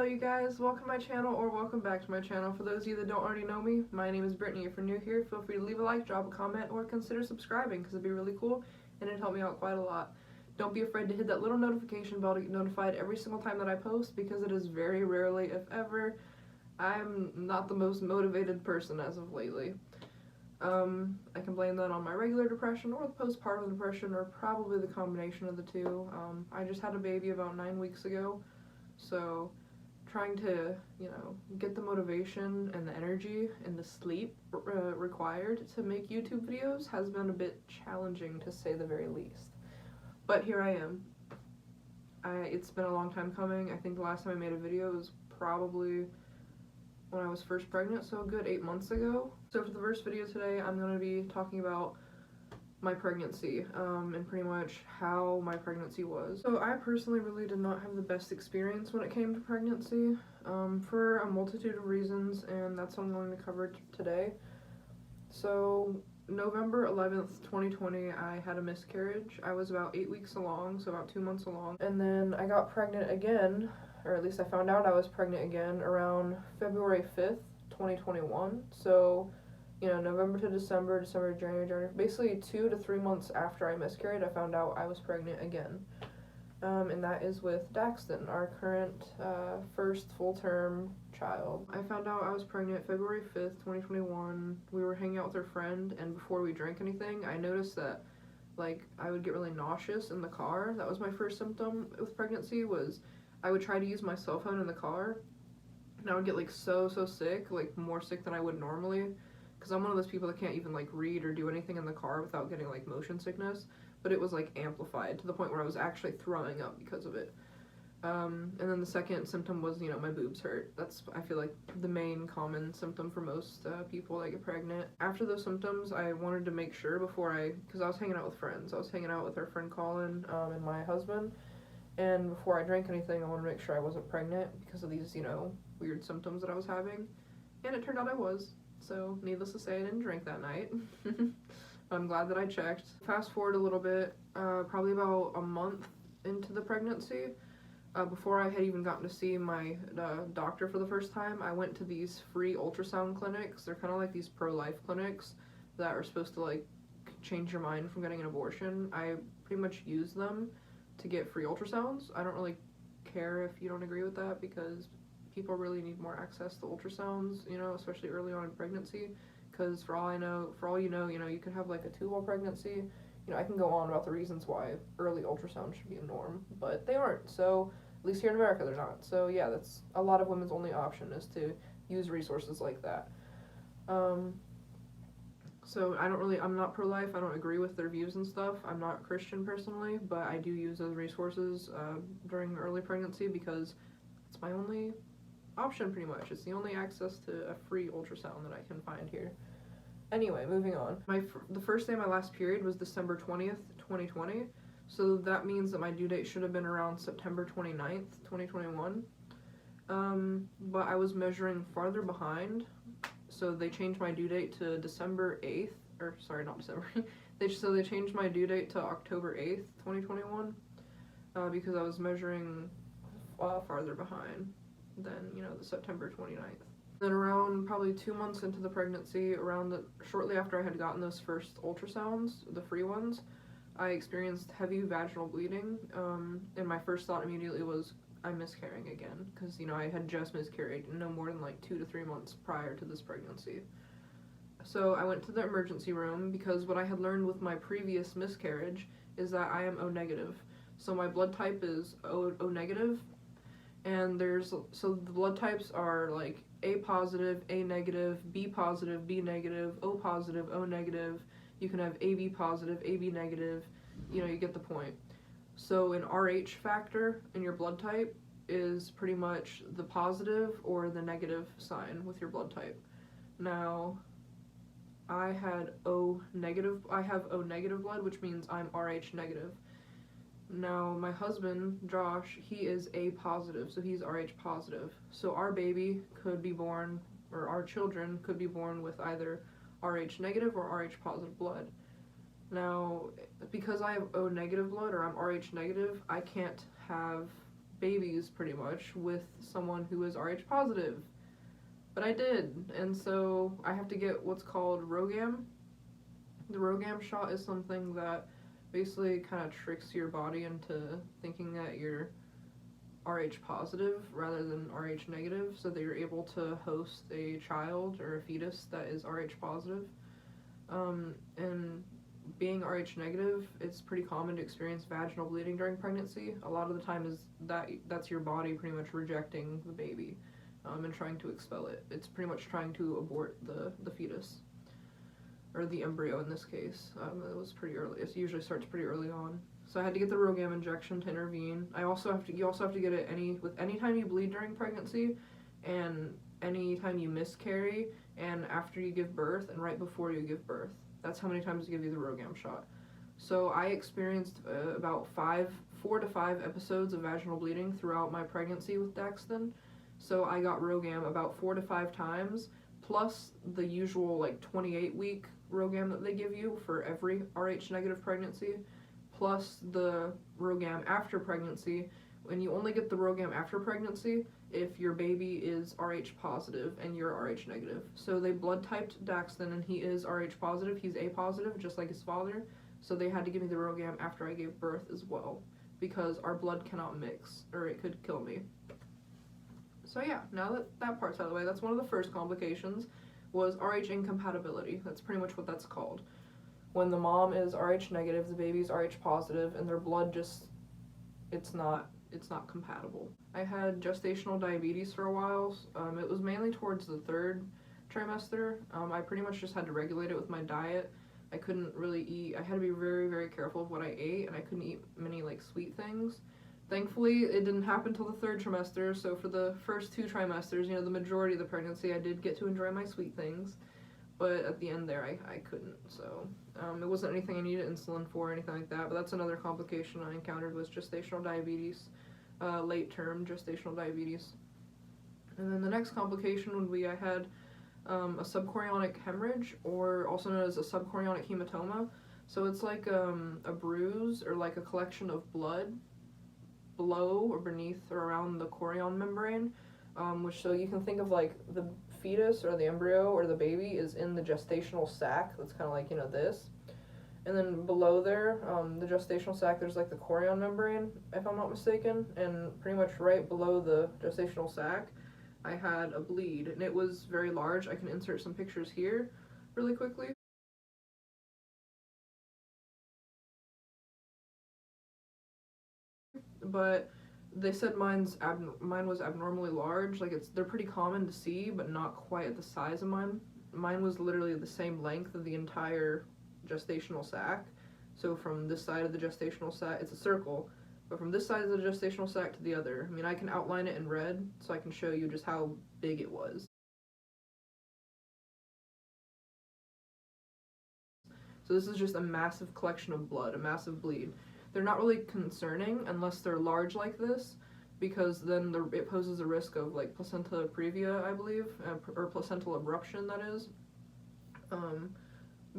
you guys, welcome to my channel, or welcome back to my channel. For those of you that don't already know me, my name is Brittany. If you're new here, feel free to leave a like, drop a comment, or consider subscribing because it'd be really cool and it'd help me out quite a lot. Don't be afraid to hit that little notification bell to get notified every single time that I post, because it is very rarely, if ever. I'm not the most motivated person as of lately. I can blame that on my regular depression or the postpartum depression, or probably the combination of the two. I just had a baby about 9 weeks ago, so trying to, get the motivation and the energy and the sleep required to make YouTube videos has been a bit challenging, to say the very least. But here I am. It's been a long time coming. I think the last time I made a video was probably when I was first pregnant, so a good 8 months ago. So for the first video today, I'm going to be talking about my pregnancy, and pretty much how my pregnancy was. So I personally really did not have the best experience when it came to pregnancy, for a multitude of reasons, and that's what I'm going to cover today. So November 11th, 2020, I had a miscarriage. I was about 8 weeks along, so about 2 months along, and then I got pregnant again, or at least I found out I was pregnant again around February 5th, 2021. So, November to December, December to January, basically 2 to 3 months after I miscarried, I found out I was pregnant again. And that is with Daxton, our current first full-term child. I found out I was pregnant February 5th, 2021. We were hanging out with her friend, and before we drank anything, I noticed that, I would get really nauseous in the car. That was my first symptom with pregnancy, was I would try to use my cell phone in the car, and I would get, so sick, more sick than I would normally, because I'm one of those people that can't even, read or do anything in the car without getting, motion sickness. But it was amplified to the point where I was actually throwing up because of it. And then the second symptom was, my boobs hurt. That's, I feel like, the main common symptom for most people that get pregnant. After those symptoms, I wanted to make sure because I was hanging out with friends. I was hanging out with our friend Colin, and my husband, and before I drank anything, I wanted to make sure I wasn't pregnant because of these, weird symptoms that I was having. And it turned out I was. So, needless to say, I didn't drink that night. I'm glad that I checked. Fast forward a little bit, probably about a month into the pregnancy, before I had even gotten to see my doctor for the first time, I went to these free ultrasound clinics. They're kind of like these pro-life clinics that are supposed to, change your mind from getting an abortion. I pretty much use them to get free ultrasounds. I don't really care if you don't agree with that, because people really need more access to ultrasounds, especially early on in pregnancy. Because for all you know, you could have a 2-well pregnancy. I can go on about the reasons why early ultrasound should be a norm, but they aren't. So at least here in America, they're not. So yeah, that's a lot of women's only option, is to use resources like that. So I'm not pro-life. I don't agree with their views and stuff. I'm not Christian personally, but I do use those resources during early pregnancy because it's my only option, pretty much. It's the only access to a free ultrasound that I can find here. Anyway, moving on. The first day of my last period was December 20th, 2020, so that means that my due date should have been around September 29th, 2021, but I was measuring farther behind, so they changed my due date to December 8th, or sorry, not December, so they changed my due date to October 8th, 2021, because I was measuring farther behind than, the September 29th. Then around probably 2 months into the pregnancy, shortly after I had gotten those first ultrasounds, the free ones, I experienced heavy vaginal bleeding, and my first thought immediately was, I'm miscarrying again, because, I had just miscarried no more than 2 to 3 months prior to this pregnancy. So I went to the emergency room, because what I had learned with my previous miscarriage is that I am O negative. So my blood type is O negative, and so the blood types are A positive, A negative, B positive, B negative, O positive, O negative. You can have AB positive, AB negative, you get the point. So an RH factor in your blood type is pretty much the positive or the negative sign with your blood type. Now, I have O negative blood, which means I'm RH negative. Now, my husband, Josh, he is A positive, so he's RH positive. So our baby could be born, or our children could be born with either RH negative or RH positive blood. Now, because I have O negative blood, or I'm RH negative, I can't have babies pretty much with someone who is Rh positive. But I did, and so I have to get what's called RhoGAM. The RhoGAM shot is something that basically kind of tricks your body into thinking that you're Rh positive rather than Rh negative, so that you're able to host a child or a fetus that is Rh positive. And being Rh negative, it's pretty common to experience vaginal bleeding during pregnancy. A lot of the time is that's your body pretty much rejecting the baby and trying to expel it. It's pretty much trying to abort the fetus, or the embryo in this case. It was pretty early. It usually starts pretty early on. So I had to get the RhoGAM injection to intervene. You also have to get it anytime you bleed during pregnancy, and anytime you miscarry, and after you give birth, and right before you give birth. That's how many times they give you the RhoGAM shot. So I experienced about 4 to 5 episodes of vaginal bleeding throughout my pregnancy with Daxton. So I got RhoGAM about 4 to 5 times, plus the usual 28-week RhoGAM that they give you for every Rh negative pregnancy, plus the RhoGAM after pregnancy. When you only get the RhoGAM after pregnancy if your baby is Rh positive and you're Rh negative. So they blood typed Daxton, and he is Rh positive. He's A positive, just like his father. So they had to give me the RhoGAM after I gave birth as well, because our blood cannot mix, or it could kill me. So yeah, now that that part's out of the way, that's one of the first complications, was Rh incompatibility. That's pretty much what that's called. When the mom is Rh negative, the baby's Rh positive, and their blood just, it's not compatible. I had gestational diabetes for a while. It was mainly towards the 3rd trimester. I pretty much just had to regulate it with my diet. I couldn't really eat. I had to be very, very careful of what I ate, and I couldn't eat many sweet things. Thankfully, it didn't happen until the 3rd trimester, so for the first 2 trimesters, the majority of the pregnancy, I did get to enjoy my sweet things, but at the end there, I couldn't, so it wasn't anything I needed insulin for or anything like that, but that's another complication I encountered, was gestational diabetes, late-term gestational diabetes. And then the next complication would be I had a subchorionic hemorrhage, or also known as a subchorionic hematoma. So it's like a bruise, or like a collection of blood below or beneath or around the chorion membrane, which, so you can think of the fetus or the embryo or the baby is in the gestational sac. That's kind of like this, and then below there, the gestational sac, there's the chorion membrane, if I'm not mistaken, and pretty much right below the gestational sac I had a bleed, and it was very large. I can insert some pictures here really quickly. But they said mine was abnormally large. They're pretty common to see, but not quite at the size of mine. Mine was literally the same length of the entire gestational sac. So from this side of the gestational sac, it's a circle, but from this side of the gestational sac to the other, I can outline it in red so I can show you just how big it was. So this is just a massive collection of blood, a massive bleed. They're not really concerning unless they're large like this, because then it poses a risk of placenta previa, I believe, or placental abruption, that is,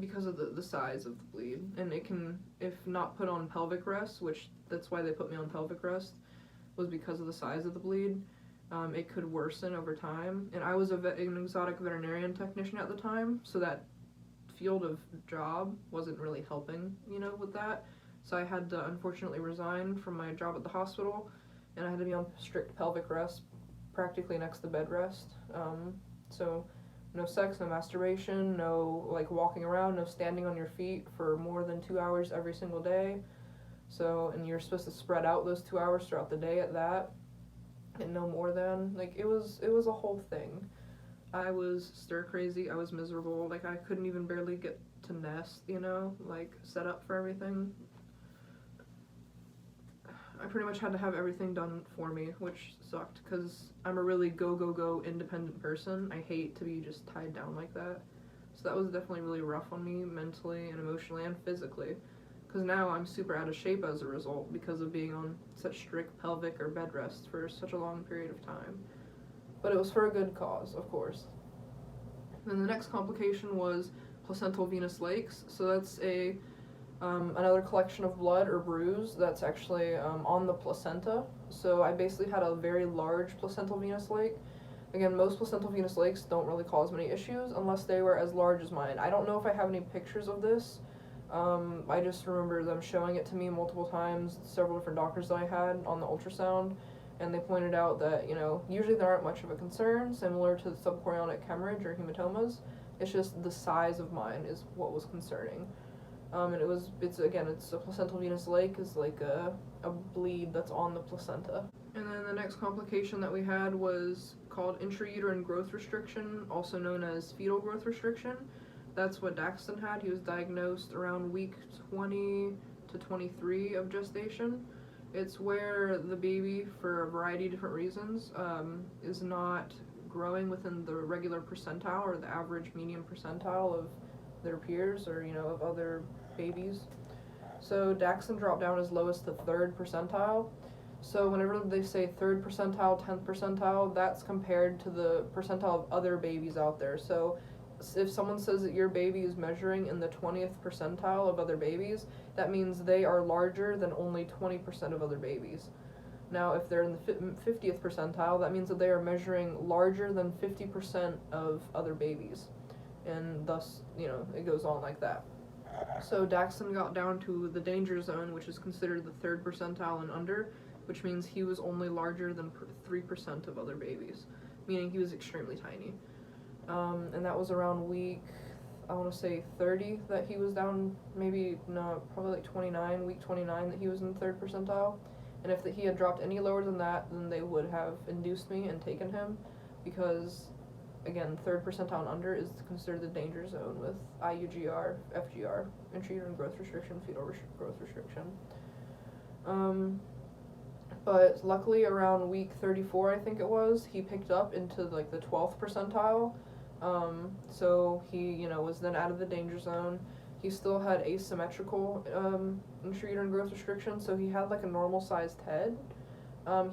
because of the size of the bleed. And it can, if not put on pelvic rest, which that's why they put me on pelvic rest, was because of the size of the bleed, it could worsen over time. And I was an exotic veterinarian technician at the time, so that field of job wasn't really helping, with that. So I had to unfortunately resign from my job at the hospital, and I had to be on strict pelvic rest, practically next to bed rest. So no sex, no masturbation, no walking around, no standing on your feet for more than 2 hours every single day. So, and you're supposed to spread out those 2 hours throughout the day at that, and no more than, it was a whole thing. I was stir crazy, I was miserable, I couldn't even barely get to nest, set up for everything. I pretty much had to have everything done for me, which sucked, because I'm a really go independent person. I hate to be just tied down like that. So that was definitely really rough on me, mentally and emotionally and physically, because now I'm super out of shape as a result because of being on such strict pelvic or bed rest for such a long period of time. But it was for a good cause, of course. And then the next complication was placental venous lakes. So that's a another collection of blood or bruise that's actually on the placenta. So I basically had a very large placental venous lake. Again, most placental venous lakes don't really cause many issues unless they were as large as mine. I don't know if I have any pictures of this. I just remember them showing it to me multiple times, several different doctors that I had on the ultrasound, and they pointed out that, usually there aren't much of a concern, similar to the subchorionic hemorrhage or hematomas. It's just the size of mine is what was concerning. And it's a placental venous lake, is like a bleed that's on the placenta. And then the next complication that we had was called intrauterine growth restriction, also known as fetal growth restriction. That's what Daxton had. He was diagnosed around week 20 to 23 of gestation. It's where the baby, for a variety of different reasons, is not growing within the regular percentile or the average median percentile of their peers or, of other babies. So Daxton dropped down as low as the 3rd percentile. So whenever they say 3rd percentile, 10th percentile, that's compared to the percentile of other babies out there. So if someone says that your baby is measuring in the 20th percentile of other babies, that means they are larger than only 20% of other babies. Now, if they're in the 50th percentile, that means that they are measuring larger than 50% of other babies. And thus, it goes on like that. So Daxton got down to the danger zone, which is considered the 3rd percentile and under, which means he was only larger than 3% of other babies, meaning he was extremely tiny. And that was around week, I want to say 30 that he was down, probably like 29, week 29 that he was in the 3rd percentile. And if he had dropped any lower than that, then they would have induced me and taken him, because, again, 3rd percentile and under is considered the danger zone with IUGR, FGR, intrauterine growth restriction, fetal growth restriction. But luckily around week 34, I think it was, he picked up into like the 12th percentile. So he, was then out of the danger zone. He still had asymmetrical intrauterine growth restriction, so he had like a normal sized head.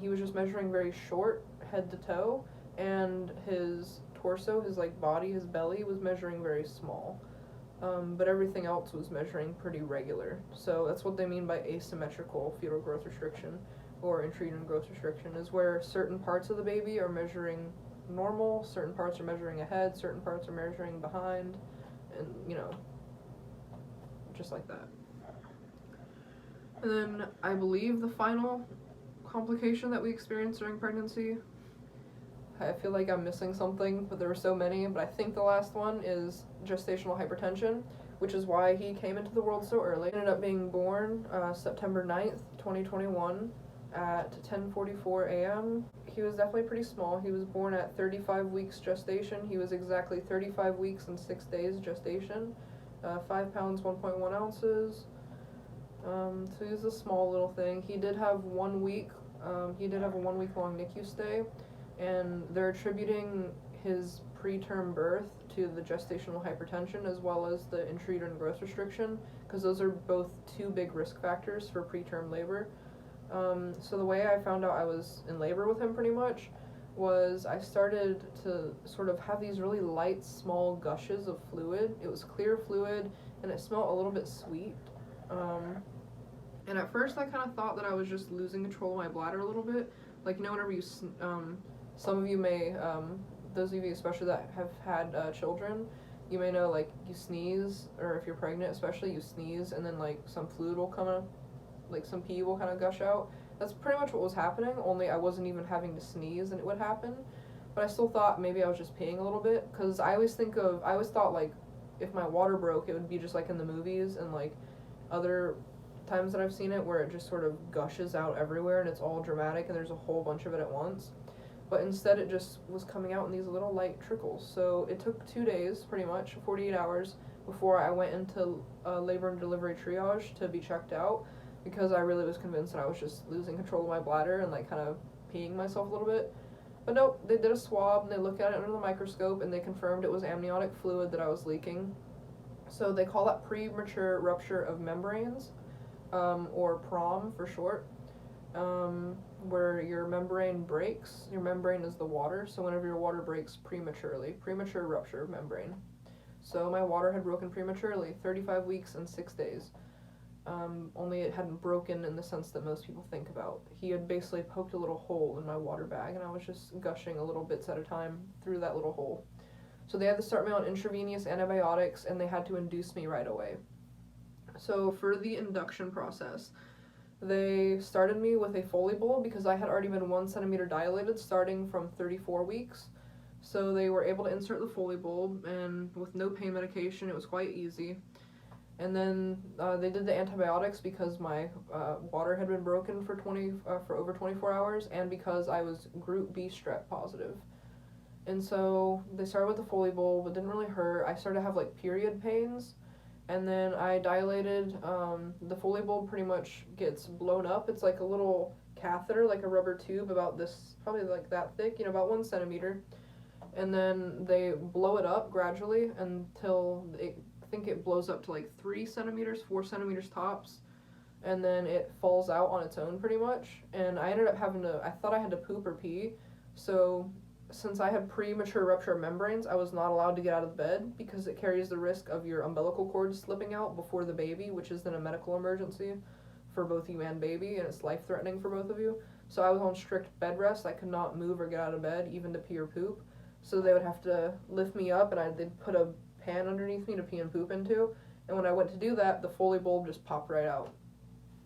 He was just measuring very short head to toe, and his torso, his body, his belly was measuring very small. But everything else was measuring pretty regular. So that's what they mean by asymmetrical fetal growth restriction or intrauterine growth restriction, is where certain parts of the baby are measuring normal, certain parts are measuring ahead, certain parts are measuring behind, and, just like that. And then I believe the final complication that we experienced during pregnancy, I feel like I'm missing something, but there were so many, but I think the last one is gestational hypertension, which is why he came into the world so early. He ended up being born September 9th, 2021 at 10:44 a.m. He was definitely pretty small. He was born at 35 weeks gestation. He was exactly 35 weeks and 6 days gestation, 5 pounds, 1.1 ounces. So he was a small little thing. He did have 1 week, he did have a 1 week long NICU stay, and they're attributing his preterm birth to the gestational hypertension as well as the intrauterine growth restriction, because those are both 2 big risk factors for preterm labor. So the way I found out I was in labor with him pretty much was I started to sort of have these really light, small gushes of fluid. It was clear fluid, and it smelled a little bit sweet. And at first I kind of thought that I was just losing control of my bladder a little bit. Like, whenever you, some of you may, those of you especially that have had children, you may know, like, you sneeze, or if you're pregnant especially, you sneeze, and then, like, some fluid will come up, like some pee will kind of gush out. That's pretty much what was happening, only I wasn't even having to sneeze and it would happen. But I still thought maybe I was just peeing a little bit, because I always thought, like, if my water broke, it would be just like in the movies and, like, other times that I've seen it where it just sort of gushes out everywhere and it's all dramatic and there's a whole bunch of it at once. But instead it just was coming out in these little light trickles. So it took 2 days, pretty much, 48 hours, before I went into labor and delivery triage to be checked out, because I really was convinced that I was just losing control of my bladder and, like, kind of peeing myself a little bit. But nope, they did a swab and they looked at it under the microscope and they confirmed it was amniotic fluid that I was leaking. So they call that premature rupture of membranes, or PROM for short, where your membrane breaks. Your membrane is the water, so whenever your water breaks prematurely, premature rupture of membrane. So my water had broken prematurely, 35 weeks and 6 days. only it hadn't broken in the sense that most people think about. He had basically poked a little hole in my water bag, and I was just gushing a little bits at a time through that little hole. So they had to start me on intravenous antibiotics, and they had to induce me right away. So for the induction process, they started me with a Foley bulb because I had already been 1 centimeter dilated starting from 34 weeks. So they were able to insert the Foley bulb, and with no pain medication, it was quite easy. And then they did the antibiotics because my water had been broken for over 24 hours, and because I was group B strep positive. And so they started with the Foley bulb. It didn't really hurt. I started to have like period pains, and then I dilated. The Foley bulb pretty much gets blown up. It's like a little catheter, like a rubber tube about this, probably like that thick, about 1 centimeter. And then they blow it up gradually until I think it blows up to like 3 centimeters, 4 centimeters tops, and then it falls out on its own pretty much. And I ended up I thought I had to poop or pee, so since I had premature rupture of membranes, I was not allowed to get out of bed because it carries the risk of your umbilical cord slipping out before the baby, which is then a medical emergency for both you and baby, and it's life-threatening for both of you. So I was on strict bed rest. I could not move or get out of bed, even to pee or poop. So they would have to lift me up, and they'd put a pan underneath me to pee and poop into. And when I went to do that, the Foley bulb just popped right out.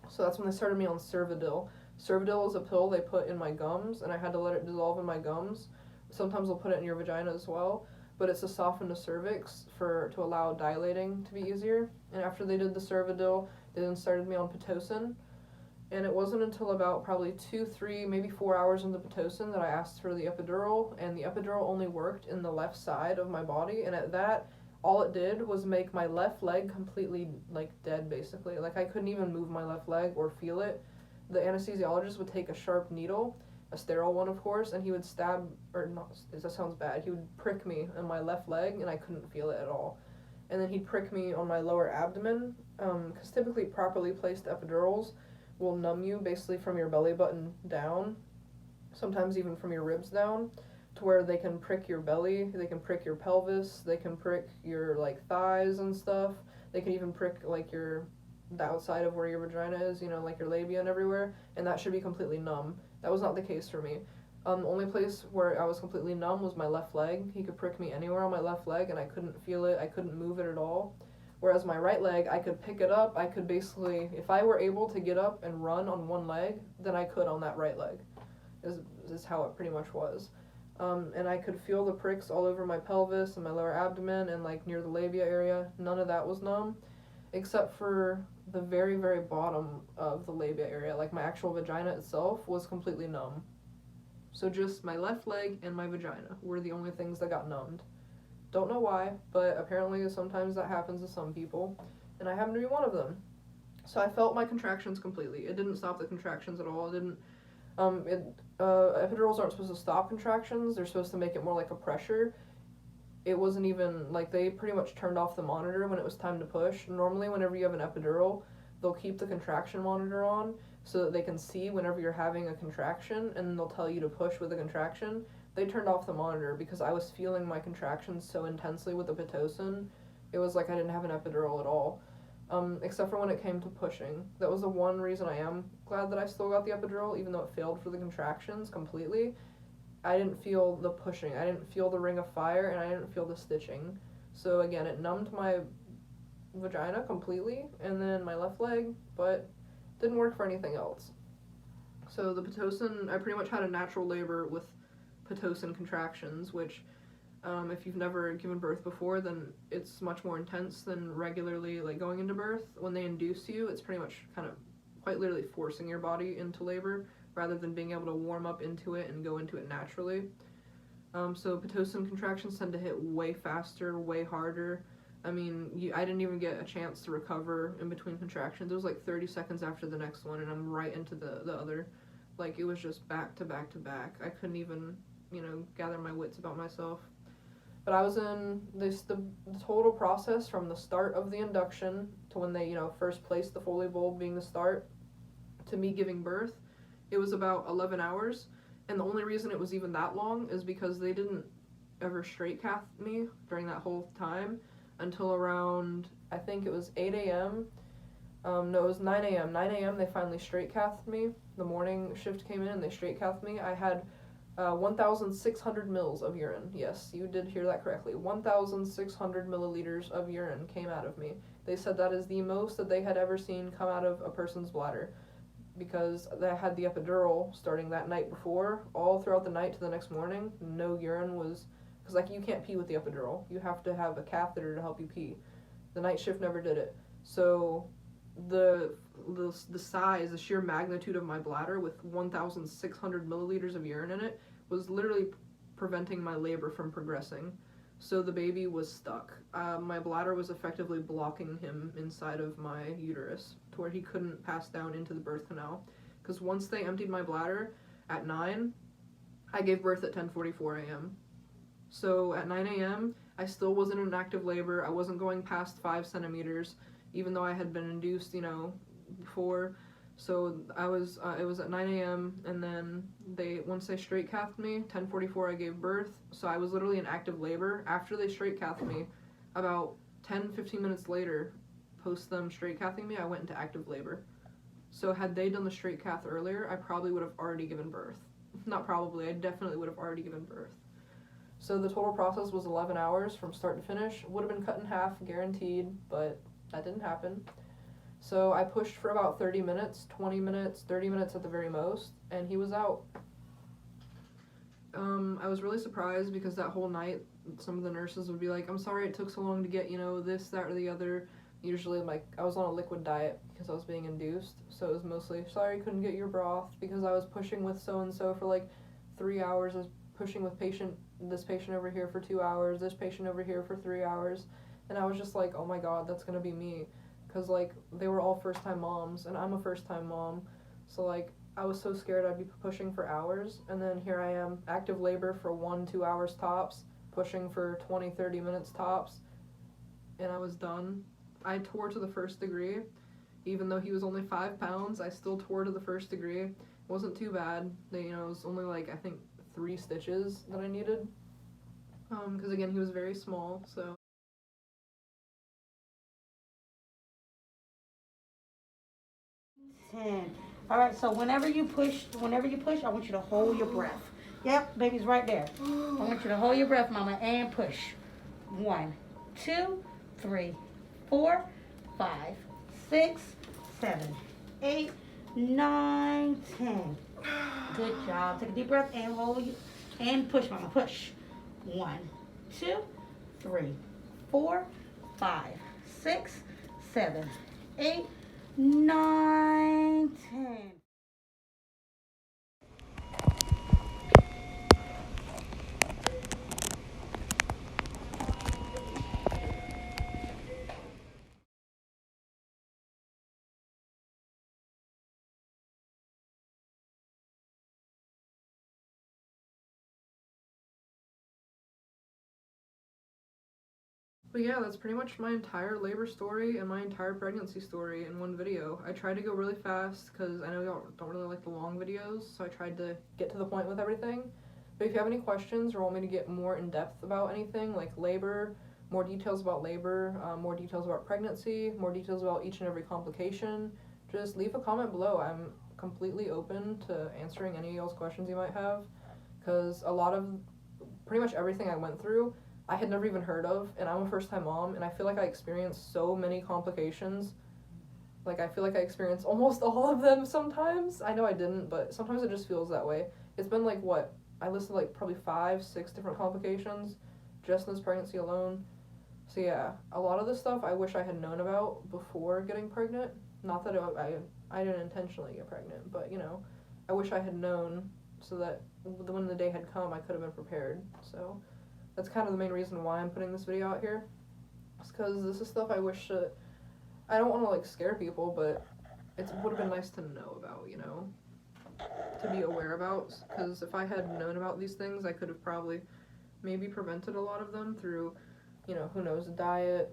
So that's when they started me on Cervidil. Cervidil is a pill they put in my gums, and I had to let it dissolve in my gums. Sometimes they'll put it in your vagina as well, but it's to soften the cervix to allow dilating to be easier. And after they did the Cervidil, they then started me on Pitocin. And it wasn't until about probably 2, 3, maybe 4 hours into Pitocin that I asked for the epidural, and the epidural only worked in the left side of my body, and at that, all it did was make my left leg completely, like, dead, basically. Like, I couldn't even move my left leg or feel it. The anesthesiologist would take a sharp needle, a sterile one, of course, and he would that sounds bad, he would prick me on my left leg, and I couldn't feel it at all. And then he'd prick me on my lower abdomen, because typically properly placed epidurals will numb you basically from your belly button down, sometimes even from your ribs down, to where they can prick your belly, they can prick your pelvis, they can prick your like thighs and stuff, they can even prick like the outside of where your vagina is, like your labia and everywhere, and that should be completely numb. That was not the case for me. The only place where I was completely numb was my left leg. He could prick me anywhere on my left leg, and I couldn't feel it, I couldn't move it at all. Whereas my right leg, I could pick it up, I could basically, if I were able to get up and run on one leg, then I could on that right leg, is how it pretty much was. And I could feel the pricks all over my pelvis and my lower abdomen and like near the labia area. None of that was numb, except for the very, very bottom of the labia area. Like my actual vagina itself was completely numb. So just my left leg and my vagina were the only things that got numbed. Don't know why, but apparently sometimes that happens to some people, and I happen to be one of them. So I felt my contractions completely. It didn't stop the contractions at all. It didn't, epidurals aren't supposed to stop contractions. They're supposed to make it more like a pressure. It wasn't even, like, they pretty much turned off the monitor when it was time to push. Normally, whenever you have an epidural, they'll keep the contraction monitor on so that they can see whenever you're having a contraction, and they'll tell you to push with a contraction. They turned off the monitor because I was feeling my contractions so intensely with the Pitocin. It was like I didn't have an epidural at all, except for when it came to pushing. That was the one reason I am glad that I still got the epidural, even though it failed for the contractions completely. I didn't feel the pushing, I didn't feel the ring of fire, and I didn't feel the stitching. So again, it numbed my vagina completely, and then my left leg, but didn't work for anything else. So the Pitocin, I pretty much had a natural labor with Pitocin contractions, which if you've never given birth before, then it's much more intense than regularly like going into birth. When they induce you, it's pretty much kind of quite literally forcing your body into labor rather than being able to warm up into it and go into it naturally. So Pitocin contractions tend to hit way faster, way harder. I mean, I didn't even get a chance to recover in between contractions. It was like 30 seconds after the next one, and I'm right into the other. Like, it was just back to back to back. I couldn't even, gather my wits about myself. But I was in the total process from the start of the induction to when they, first placed the Foley bulb being the start to me giving birth. It was about 11 hours. And the only reason it was even that long is because they didn't ever straight cath me during that whole time until around, I think it was 8 a.m. No, it was 9 a.m. 9 a.m. they finally straight cathed me. The morning shift came in and they straight cathed me. I had 1,600 mils of urine. Yes, you did hear that correctly. 1,600 milliliters of urine came out of me. They said that is the most that they had ever seen come out of a person's bladder, because they had the epidural starting that night before. All throughout the night to the next morning, no urine was, because like you can't pee with the epidural. You have to have a catheter to help you pee. The night shift never did it. So the size, the sheer magnitude of my bladder with 1,600 milliliters of urine in it was literally preventing my labor from progressing. So the baby was stuck. My bladder was effectively blocking him inside of my uterus to where he couldn't pass down into the birth canal. Because once they emptied my bladder at 9, I gave birth at 10:44 a.m. So at 9 a.m., I still wasn't in active labor. I wasn't going past 5 centimeters, even though I had been induced, before. So it was at 9 a.m. and then once they straight cathed me, 10:44 I gave birth. So I was literally in active labor. After they straight cathed me, about 10-15 minutes later, post them straight cathing me, I went into active labor. So had they done the straight cath earlier, I probably would have already given birth. Not probably, I definitely would have already given birth. So the total process was 11 hours from start to finish. Would have been cut in half, guaranteed, but that didn't happen. So I pushed for about 30 minutes, 20 minutes, 30 minutes at the very most, and he was out. I was really surprised because that whole night, some of the nurses would be like, I'm sorry it took so long to get, this, that, or the other. Usually, I was on a liquid diet because I was being induced, so it was mostly, sorry, couldn't get your broth, because I was pushing with so-and-so for 3 hours. I was pushing with this patient over here for 2 hours, this patient over here for 3 hours, and I was just like, oh my god, that's gonna be me. Because, they were all first-time moms, and I'm a first-time mom, so, I was so scared I'd be pushing for hours, and then here I am, active labor for 1-2 hours tops, pushing for 20-30 minutes tops, and I was done. I tore to the 1st degree. Even though he was only 5 pounds, I still tore to the 1st degree. It wasn't too bad. It was only, I think, 3 stitches that I needed, because, again, he was very small, so. All right, so whenever you push, I want you to hold your breath. Yep, baby's right there. I want you to hold your breath, mama, and push. 1, 2, 3, 4, 5, 6, 7, 8, 9, 10. Good job. Take a deep breath and hold and push, mama, push. 1, 2, 3, 4, 5, 6, 7, 8, 9, 10. But yeah, that's pretty much my entire labor story and my entire pregnancy story in one video. I tried to go really fast because I know y'all don't really like the long videos, so I tried to get to the point with everything. But if you have any questions or want me to get more in depth about anything like labor, more details about labor, more details about pregnancy, more details about each and every complication, just leave a comment below. I'm completely open to answering any of y'all's questions you might have, because pretty much everything I went through I had never even heard of, and I'm a first-time mom, and I feel like I experienced so many complications. I feel like I experienced almost all of them sometimes. I know I didn't, but sometimes it just feels that way. It's been I listed probably 5-6 different complications just in this pregnancy alone. So yeah, a lot of this stuff I wish I had known about before getting pregnant. Not that I didn't intentionally get pregnant, but I wish I had known so that when the day had come, I could have been prepared. So that's kind of the main reason why I'm putting this video out here. It's because this is stuff I wish I don't want to scare people, but it would have been nice to know about, to be aware about. Because if I had known about these things, I could have probably maybe prevented a lot of them through, who knows, diet,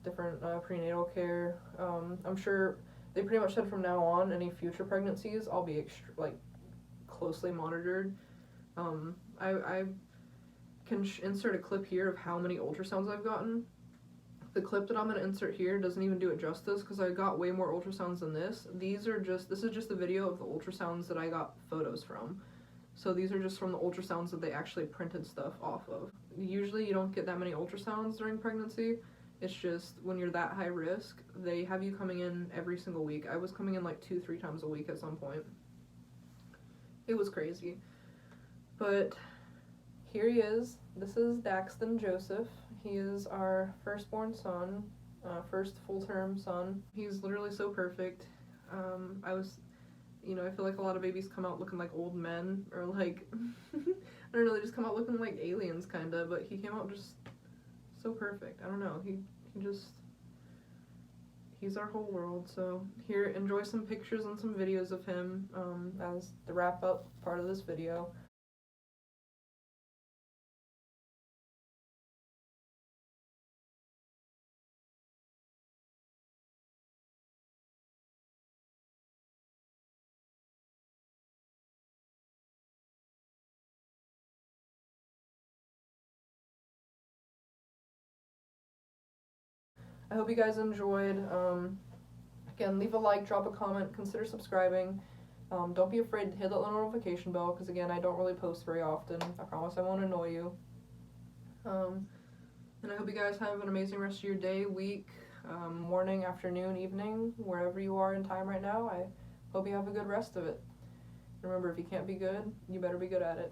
different prenatal care. I'm sure they pretty much said from now on, any future pregnancies, I'll be closely monitored. I can insert a clip here of how many ultrasounds I've gotten, The clip that I'm going to insert here doesn't even do it justice because I got way more ultrasounds than this. This is just the video of the ultrasounds that I got photos from. So these are just from the ultrasounds that they actually printed stuff off of. Usually you don't get that many ultrasounds during pregnancy. It's just when you're that high risk, they have you coming in every single week. I was coming in like 2-3 times a week at some point. It was crazy. But here he is. This is Daxton Joseph. He is our firstborn son, first full-term son. He's literally so perfect. I feel like a lot of babies come out looking like old men, or like, I don't know, they just come out looking like aliens, kinda, but he came out just so perfect. I don't know, he's our whole world. So here, enjoy some pictures and some videos of him as the wrap-up part of this video. I hope you guys enjoyed. Again, leave a like, drop a comment, consider subscribing. Don't be afraid to hit that little notification bell, because again, I don't really post very often. I promise I won't annoy you. And I hope you guys have an amazing rest of your day, week, morning, afternoon, evening, wherever you are in time right now. I hope you have a good rest of it. Remember, if you can't be good, you better be good at it.